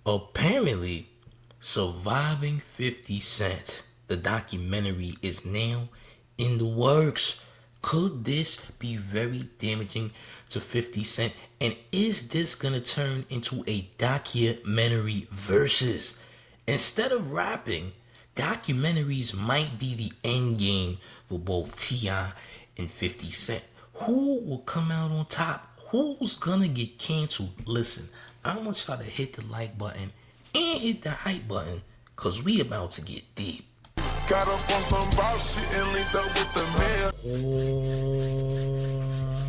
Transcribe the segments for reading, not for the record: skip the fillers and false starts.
Apparently, Surviving 50 Cent, the documentary, is now in the works. Could this be very damaging to 50 Cent? And is this gonna turn into a documentary versus? Instead of rapping, documentaries might be the end game for both T.I and 50 Cent. Who will come out on top? Who's gonna get canceled? Listen, I want y'all to hit the like button and hit the hype button, cause we about to get deep. Got up on some raw shit and linked up with the man.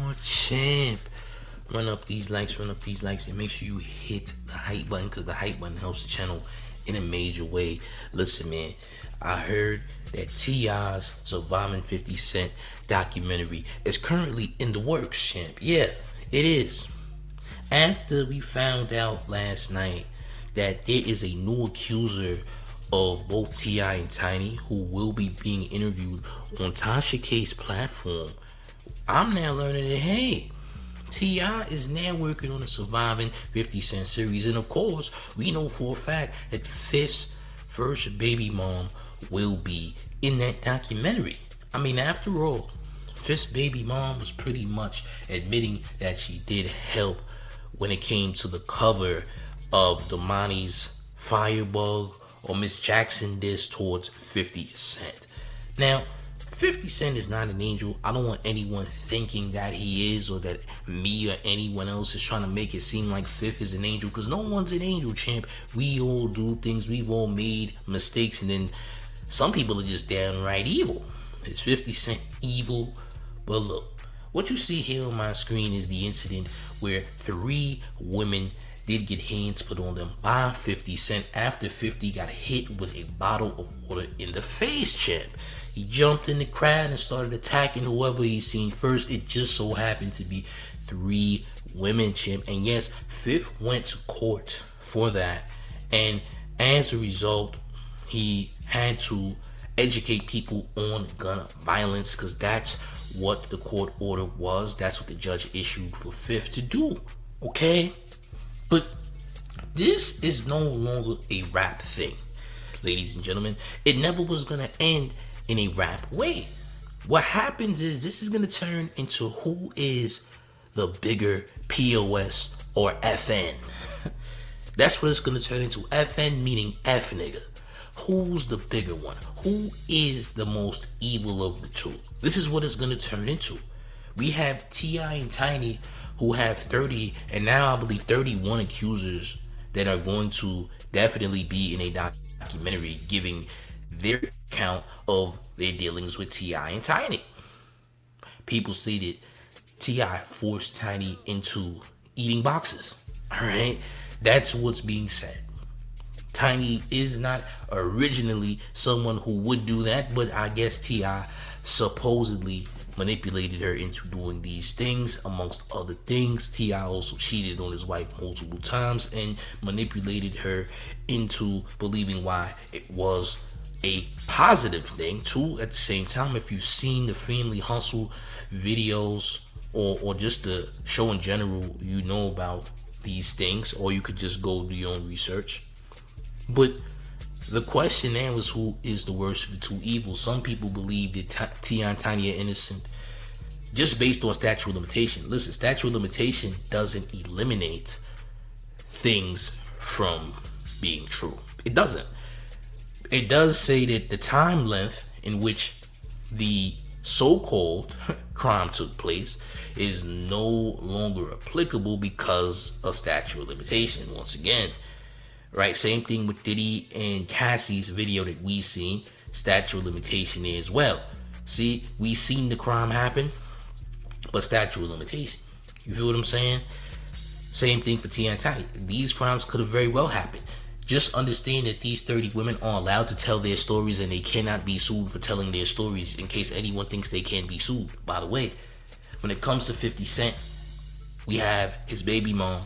Oh, champ. Run up these likes, and make sure you hit the hype button, cause the hype button helps the channel in a major way. Listen, man, I heard that T.I.'s Surviving 50 Cent documentary is currently in the works, champ. Yeah, it is. After we found out last night that there is a new accuser of both T.I and Tiny who will be being interviewed on Tasha K's platform, I'm now learning that, hey, T.I is now working on a Surviving 50 Cent series. And of course, we know for a fact that Fifth's first baby mom will be in that documentary. I mean, after all, Fifth's baby mom was pretty much admitting that she did help when it came to the cover of Damani's Firebug or Miss Jackson diss towards 50 Cent. Now, 50 Cent is not an angel. I don't want anyone thinking that he is, or that me or anyone else is trying to make it seem like Fifth is an angel, because no one's an angel, champ. We all do things. We've all made mistakes, and then some people are just downright evil. Is 50 Cent evil? But look, what you see here on my screen is the incident where 3 women did get hands put on them by 50 Cent after 50 got hit with a bottle of water in the face, champ. He jumped in the crowd and started attacking whoever he seen first. It just so happened to be 3 women, champ. And yes, Fifth went to court for that. And as a result, he had to educate people on gun violence, because that's what the court order was. That's what the judge issued for Fifth to do. Okay? But this is no longer a rap thing, ladies and gentlemen. It never was going to end in a rap way. What happens is this is going to turn into who is the bigger POS or FN. That's what it's going to turn into. FN meaning F nigga. Who's the bigger one? Who is the most evil of the two? This is what it's going to turn into. We have T.I and Tiny, who have 30 and now I believe 31 accusers that are going to definitely be in a documentary giving their account of their dealings with T.I and Tiny. People say that T.I forced Tiny into eating boxes. Alright? That's what's being said. Tiny is not originally someone who would do that, but I guess T.I supposedly manipulated her into doing these things. Amongst other things, T.I also cheated on his wife multiple times and manipulated her into believing why it was a positive thing too. At the same time, if you've seen the Family Hustle videos or just the show in general, you know about these things, or you could just go do your own research. But the question now is, who is the worst of the two evils? Some people believe that T.I and Tiny are innocent just based on statute of limitation. Listen, statute of limitation doesn't eliminate things from being true. It doesn't. It does say that the time length in which the so-called crime took place is no longer applicable because of statute of limitation. Once again, right? Same thing with Diddy and Cassie's video that we seen. Statute of limitation as well. See, we seen the crime happen, but statute of limitation. You feel what I'm saying? Same thing for T.I and Tiny. These crimes could have very well happened. Just understand that these 30 women are allowed to tell their stories, and they cannot be sued for telling their stories, in case anyone thinks they can be sued. By the way, when it comes to 50 Cent, we have his baby mom.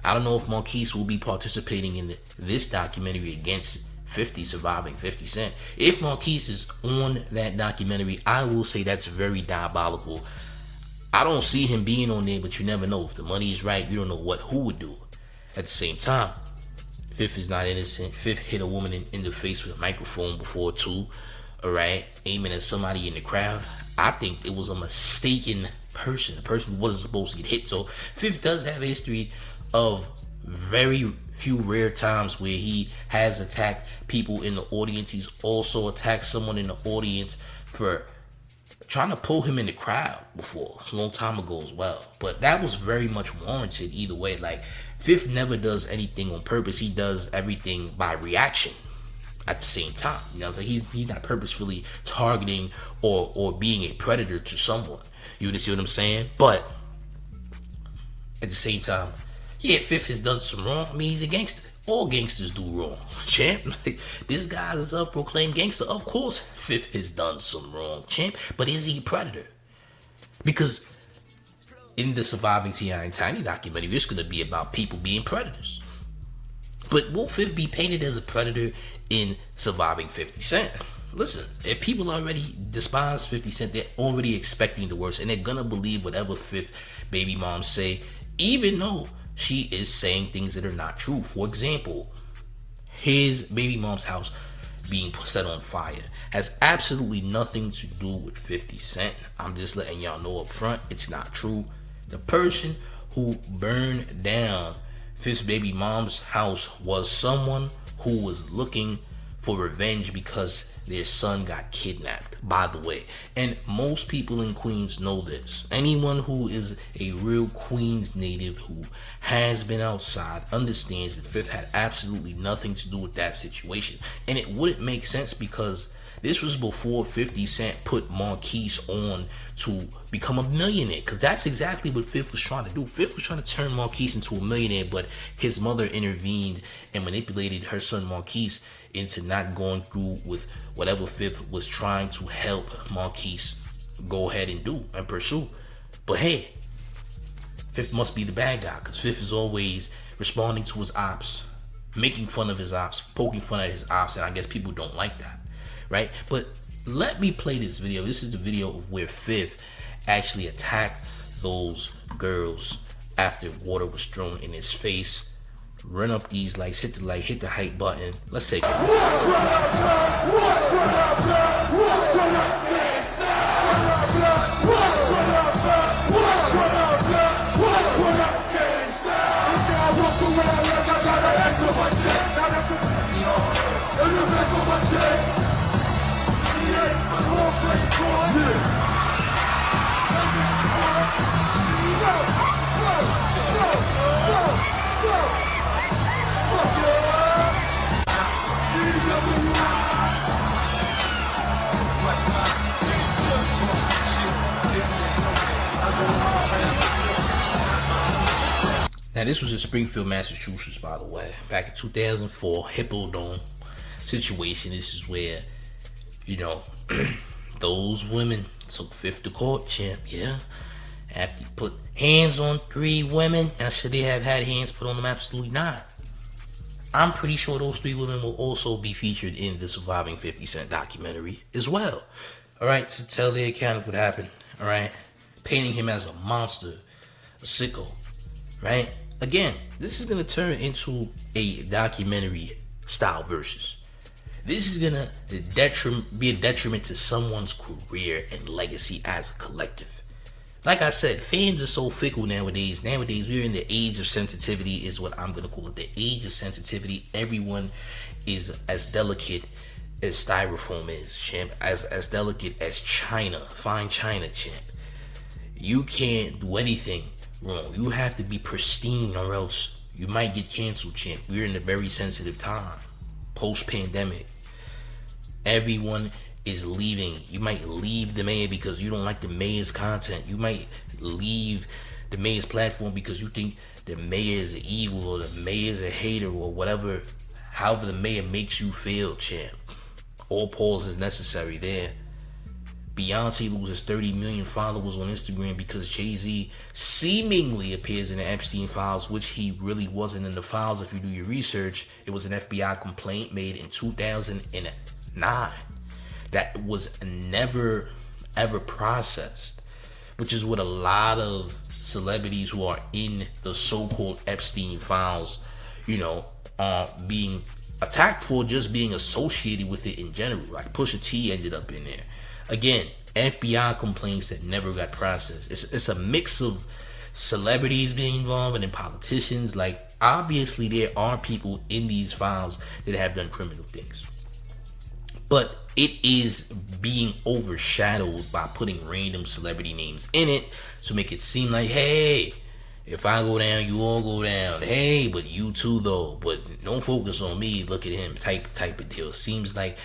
I don't know if Marquise will be participating in this documentary against 50, Surviving 50 Cent. If Marquise is on that documentary, I will say that's very diabolical. I don't see him being on there, but you never know. If the money is right, you don't know who would do it. At the same time, Fifth is not innocent. Fifth hit a woman in the face with a microphone before too. Alright, aiming at somebody in the crowd. I think it was a mistaken person. The person wasn't supposed to get hit. So Fifth does have a history of very few rare times where he has attacked people in the audience. He's also attacked someone in the audience for trying to pull him in the crowd before, a long time ago as well. But that was very much warranted either way. Like, Fifth never does anything on purpose. He does everything by reaction at the same time. You know, he's not purposefully targeting or being a predator to someone. You see what I'm saying? But at the same time, yeah, Fifth has done some wrong. I mean, he's a gangster. All gangsters do wrong, champ. Like, this guy's a self-proclaimed gangster. Of course, Fifth has done some wrong, champ. But is he a predator? Because in the Surviving T.I. and Tiny documentary, it's going to be about people being predators. But will Fifth be painted as a predator in Surviving 50 Cent? Listen, if people already despise 50 Cent, they're already expecting the worst. And they're going to believe whatever Fifth baby mom say, even though she is saying things that are not true. For example, his baby mom's house being set on fire has absolutely nothing to do with 50 Cent. I'm just letting y'all know up front, it's not true. The person who burned down Fifth's baby mom's house was someone who was looking for revenge because their son got kidnapped, by the way. And most people in Queens know this. Anyone who is a real Queens native who has been outside understands that Fifth had absolutely nothing to do with that situation. And it wouldn't make sense because this was before 50 Cent put Marquise on to become a millionaire. Because that's exactly what Fifth was trying to do. Fifth was trying to turn Marquise into a millionaire, but his mother intervened and manipulated her son Marquise into not going through with whatever Fifth was trying to help Marquise go ahead and do and pursue. But hey, Fifth must be the bad guy because Fifth is always responding to his ops, making fun of his ops, poking fun at his ops, and I guess people don't like that, right? But let me play this video. This is the video of where Fifth actually attacked those girls after water was thrown in his face. Run up these likes, hit the like, hit the hype button. Let's take it. Now, this was in Springfield, Massachusetts, by the way, back in 2004, Hippodome situation. This is where, you know, those women took Fifth to court, champ, yeah. After he put hands on 3 women, now should they have had hands put on them? Absolutely not. I'm pretty sure those 3 women will also be featured in the Surviving 50 Cent documentary as well. All right, to tell their account of what happened, all right, painting him as a monster, a sicko, right? Again, this is going to turn into a documentary style versus. This is going to be a detriment to someone's career and legacy as a collective. Like I said, fans are so fickle nowadays. Nowadays, we're in the age of sensitivity is what I'm going to call it. The age of sensitivity. Everyone is as delicate as styrofoam is, champ. As delicate as China. Fine China, champ. You can't do anything wrong. You have to be pristine or else you might get canceled, champ. We're in a very sensitive time. Post-pandemic. Everyone is leaving. You might leave the mayor because you don't like the mayor's content. You might leave the mayor's platform because you think the mayor is evil or the mayor is a hater or whatever. However the mayor makes you feel, champ. All pause is necessary there. Beyonce loses 30 million followers on Instagram because Jay-Z seemingly appears in the Epstein files, which he really wasn't in the files. If you do your research, it was an FBI complaint made in 2009 that was never ever processed, which is what a lot of celebrities who are in the so-called Epstein files, you know, being attacked for just being associated with it in general. Like Pusha T ended up in there. Again, FBI complaints that never got processed. It's a mix of celebrities being involved and then politicians. Like, obviously there are people in these files that have done criminal things, but it is being overshadowed by putting random celebrity names in it to make it seem like, hey, if I go down, you all go down. Hey, but you too though. But don't focus on me. Look at him. Type of deal. Seems like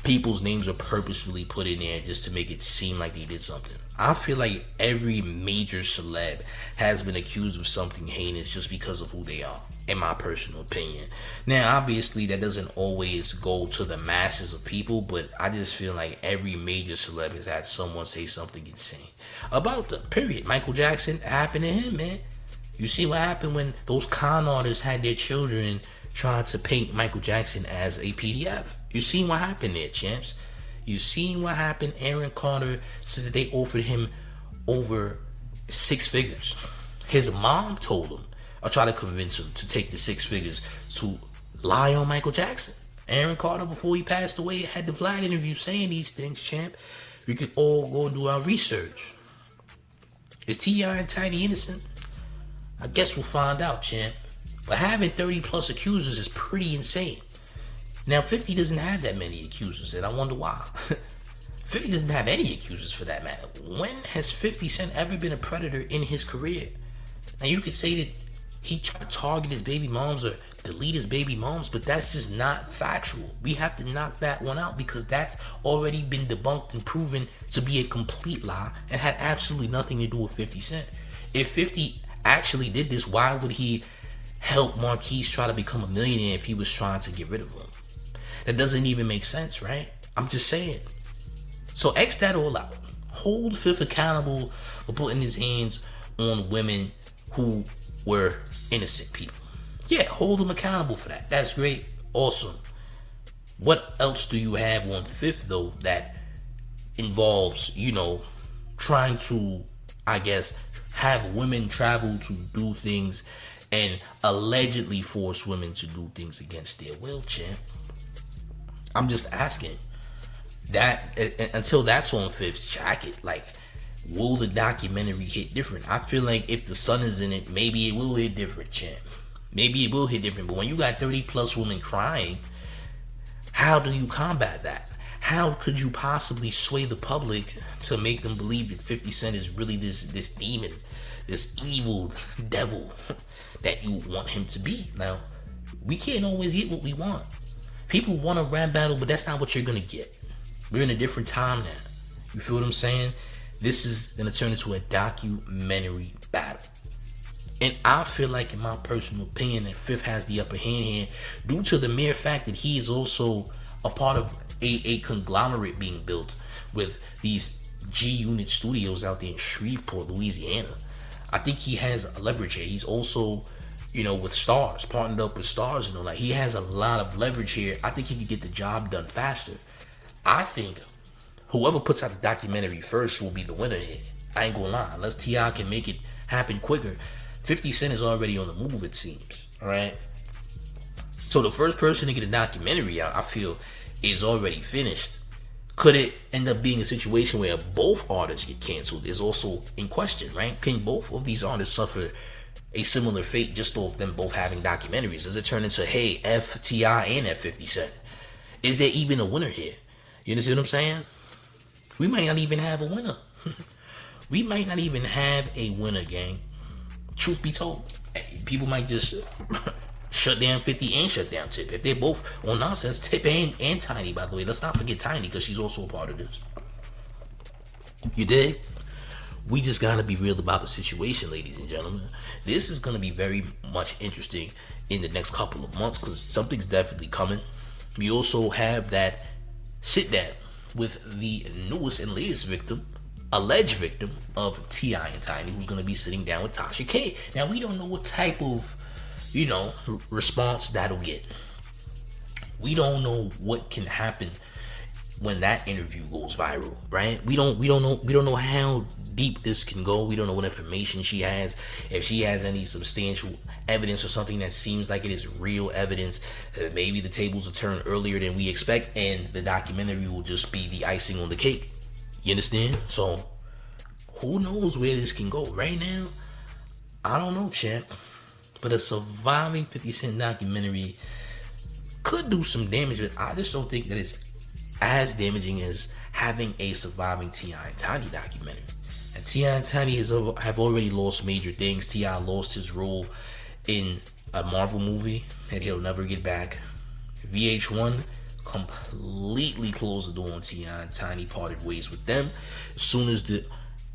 people's names are purposefully put in there just to make it seem like they did something. I feel like every major celeb has been accused of something heinous just because of who they are, in my personal opinion. Now, obviously, that doesn't always go to the masses of people, but I just feel like every major celeb has had someone say something insane about them, period. Michael Jackson, happened to him, man. You see what happened when those con artists had their children trying to paint Michael Jackson as a PDF. You seen what happened there, champs. You seen what happened. Aaron Carter says that they offered him over 6 figures. His mom told him, or tried to convince him to take the 6 figures to lie on Michael Jackson. Aaron Carter, before he passed away, had the Vlad interview saying these things, champ. We could all go and do our research. Is T.I and Tiny innocent? I guess we'll find out, champ. But having 30 plus accusers is pretty insane. Now, 50 doesn't have that many accusers, and I wonder why. 50 doesn't have any accusers for that matter. When has 50 Cent ever been a predator in his career? Now, you could say that he tried to target his baby moms or delete his baby moms, but that's just not factual. We have to knock that one out because that's already been debunked and proven to be a complete lie and had absolutely nothing to do with 50 Cent. If 50 actually did this, why would he help Marquise try to become a millionaire if he was trying to get rid of him? That doesn't even make sense, right? I'm just saying. So X that all out. Hold Fifth accountable for putting his hands on women who were innocent people. Yeah, hold him accountable for that. That's great. Awesome. What else do you have on Fifth, though, that involves, trying to, I guess, have women travel to do things and allegedly force women to do things against their will, champ? I'm just asking. That until that's on Fifth's jacket, like, will the documentary hit different? I feel like if the sun is in it, maybe it will hit different, champ. Maybe it will hit different. But when you got 30 plus women crying, how do you combat that? How could you possibly sway the public to make them believe that 50 Cent is really this demon, this evil devil that you want him to be? Now, we can't always get what we want. People want a rap battle, but that's not what you're going to get. We're in a different time now. You feel what I'm saying? This is going to turn into a documentary battle. And I feel like, in my personal opinion, that Fifth has the upper hand here due to the mere fact that he is also a part of a conglomerate being built with these G-Unit studios out there in Shreveport, Louisiana. I think he has a leverage here. He's also, with Stars, partnered up with Stars, like, he has a lot of leverage here. I think he could get the job done faster. I think whoever puts out the documentary first will be the winner here. I ain't gonna lie. Unless T.I can make it happen quicker, 50 Cent is already on the move, it seems. Alright? So the first person to get a documentary out, I feel, is already finished. Could it end up being a situation where both artists get canceled is also in question, right? Can both of these artists suffer a similar fate just off them both having documentaries? Does it turn into, hey, F T.I and F 50 Cent? Is there even a winner here? You understand what I'm saying? We might not even have a winner. We might not even have a winner, gang. Truth be told. People might just shut down 50 and shut down Tip. If they're both on nonsense, Tip and Tiny, by the way. Let's not forget Tiny, because she's also a part of this. You dig? We just gotta be real about the situation, ladies and gentlemen. This is gonna be very much interesting in the next couple of months, because something's definitely coming. We also have that sit down with the newest and latest victim, alleged victim of T.I and Tiny, who's going to be sitting down with Tasha K. Now, we don't know what type of, response that'll get. We don't know what can happen when that interview goes viral, right? We don't know how deep this can go. We don't know what information she has. If she has any substantial evidence or something that seems like it is real evidence, maybe the tables will turn earlier than we expect, and the documentary will just be the icing on the cake. You understand? So who knows where this can go? Right now, I don't know, champ. But a surviving 50 Cent documentary could do some damage, but I just don't think that it's as damaging as having a surviving T.I. and Tiny documentary. And T.I. and Tiny have already lost major things. T.I. lost his role in a Marvel movie that he'll never get back. VH1 completely closed the door on T.I. and Tiny parted ways with them. As soon as the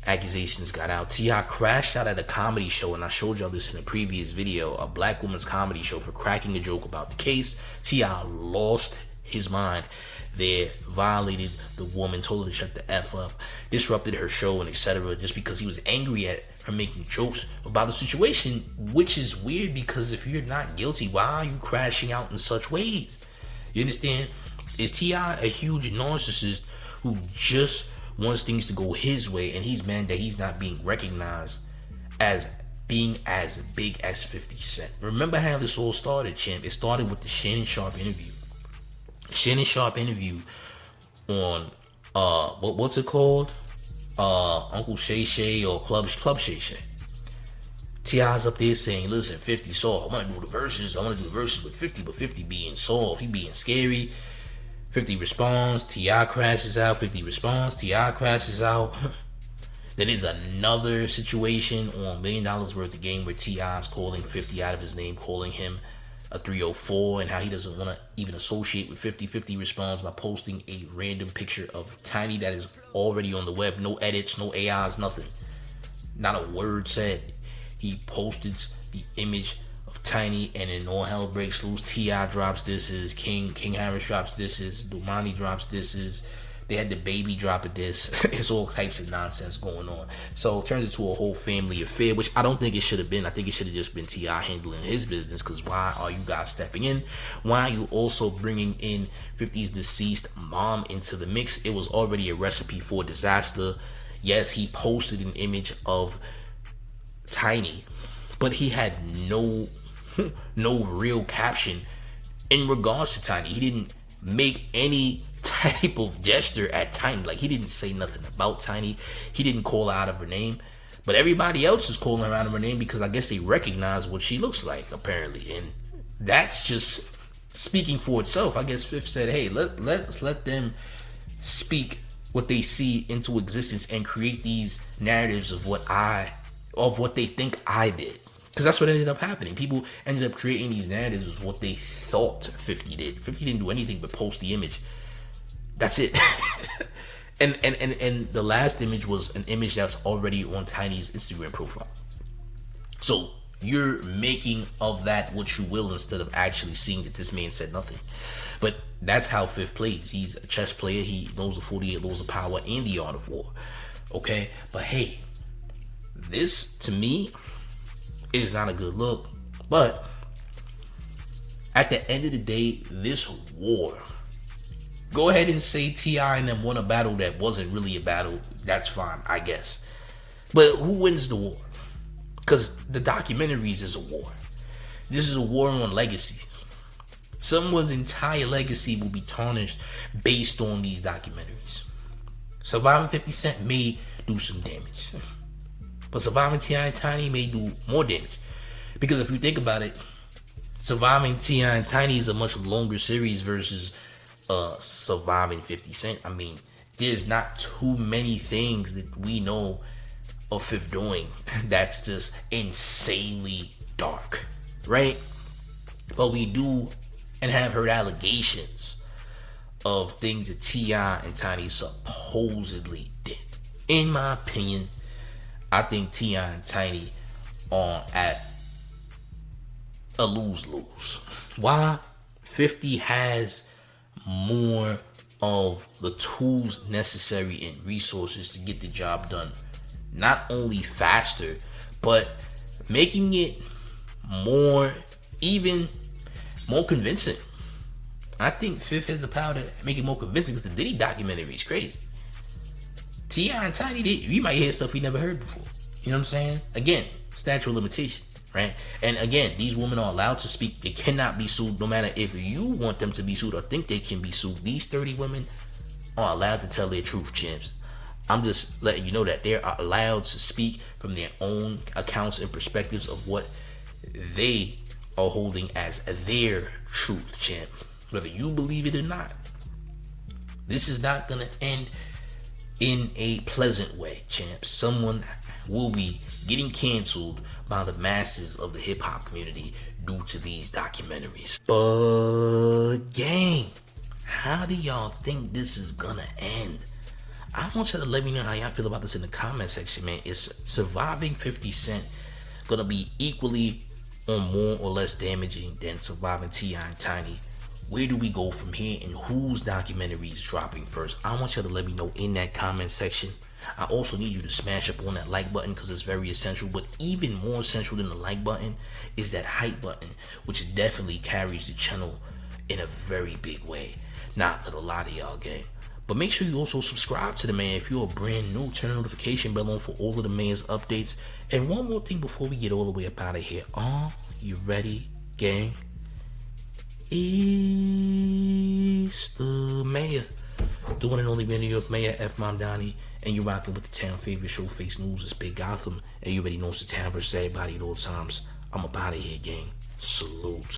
accusations got out, T.I. crashed out at a comedy show, and I showed y'all this in a previous video, a black woman's comedy show, for cracking a joke about the case. T.I. lost his mind there, violated the woman, told her to shut the F up, disrupted her show, and etc., just because he was angry at her making jokes about the situation, which is weird because if you're not guilty, why are you crashing out in such ways? You understand? Is T.I. a huge narcissist who just wants things to go his way, and he's mad that he's not being recognized as being as big as 50 Cent? Remember how this all started, champ? It started with the Shannon Sharpe interview. Shannon Sharpe interview on what's it called? Uncle Shay Shay or Club Shay Shay. T.I.'s up there saying, listen, 50 Saul, I want to do the verses with 50, but 50 being soft, he being scary. 50 responds, T.I. crashes out, 50 responds, T.I. crashes out. Then there's another situation on $1 million worth of game where T.I.'s calling 50 out of his name, calling him a 304, and how he doesn't want to even associate with 50. 50 responds by posting a random picture of Tiny that is already on the web. No edits, no AIs, nothing. Not a word said. He posted the image of Tiny, and then all hell breaks loose. T.I. drops disses, King Harris drops disses, Domani drops disses. They had the baby drop a diss. It's all types of nonsense going on. So it turns into a whole family affair, which I don't think it should have been. I think it should have just been T.I. handling his business, because why are you guys stepping in? Why are you also bringing in 50's deceased mom into the mix? It was already a recipe for disaster. Yes, he posted an image of Tiny, but he had no real caption in regards to Tiny. He didn't make any type of gesture at Tiny. Like, he didn't say nothing about Tiny. He didn't call her out of her name. But everybody else is calling her out of her name because I guess they recognize what she looks like, apparently. And that's just speaking for itself. I guess Fifth said, hey, let's let them speak what they see into existence and create these narratives of what they think I did. Because that's what ended up happening. People ended up creating these narratives of what they thought 50 did. 50 didn't do anything but post the image. That's it. and the last image was an image that's already on Tiny's Instagram profile. So you're making of that what you will instead of actually seeing that this man said nothing. But that's how Fifth plays. He's a chess player. He knows the 48 laws of power and the art of war. Okay? But hey, this, to me, is not a good look. But at the end of the day, this war, go ahead and say T.I. and them won a battle that wasn't really a battle. That's fine, I guess. But who wins the war? Because the documentaries is a war. This is a war on legacies. Someone's entire legacy will be tarnished based on these documentaries. Surviving 50 Cent may do some damage, but Surviving T.I. and Tiny may do more damage. Because if you think about it, Surviving T.I. and Tiny is a much longer series versus Surviving 50 Cent. I mean, there's not too many things that we know of Fifth doing that's just insanely dark, right? But we do and have heard allegations of things that T.I. and Tiny supposedly did. In my opinion, I think T.I. and Tiny are at a lose-lose. Why? 50 has more of the tools necessary and resources to get the job done. Not only faster, but making it more convincing. I think Fifth has the power to make it more convincing because the Diddy documentary is crazy. T.I and Tiny, we might hear stuff we never heard before. You know what I'm saying? Again, statute of limitation, right? And again, these women are allowed to speak. They cannot be sued no matter if you want them to be sued or think they can be sued. These 30 women are allowed to tell their truth, champs. I'm just letting you know that they are allowed to speak from their own accounts and perspectives of what they are holding as their truth, champ. Whether you believe it or not, this is not gonna end in a pleasant way, champs. Someone will be getting canceled by the masses of the hip hop community due to these documentaries. But gang, how do y'all think this is gonna end? I want y'all to let me know how y'all feel about this in the comment section, man. Is surviving 50 Cent gonna be equally or more or less damaging than surviving T.I and Tiny? Where do we go from here, and whose documentary is dropping first? I want y'all to let me know in that comment section. I also need you to smash up on that like button because it's very essential. But even more essential than the like button is that hype button, which definitely carries the channel in a very big way. Not that a lot of y'all gang. But make sure you also subscribe to the man if you're brand new. Turn the notification bell on for all of the man's updates. And one more thing before we get all the way up out of here. Are you ready, gang? It's the mayor, the one and only New York Mayor F. Mamdani, and you're rocking with the town favorite Showface News. It's Big Gotham, and you already know it's the town versus everybody at all times. I'm up out of here, gang. Salute.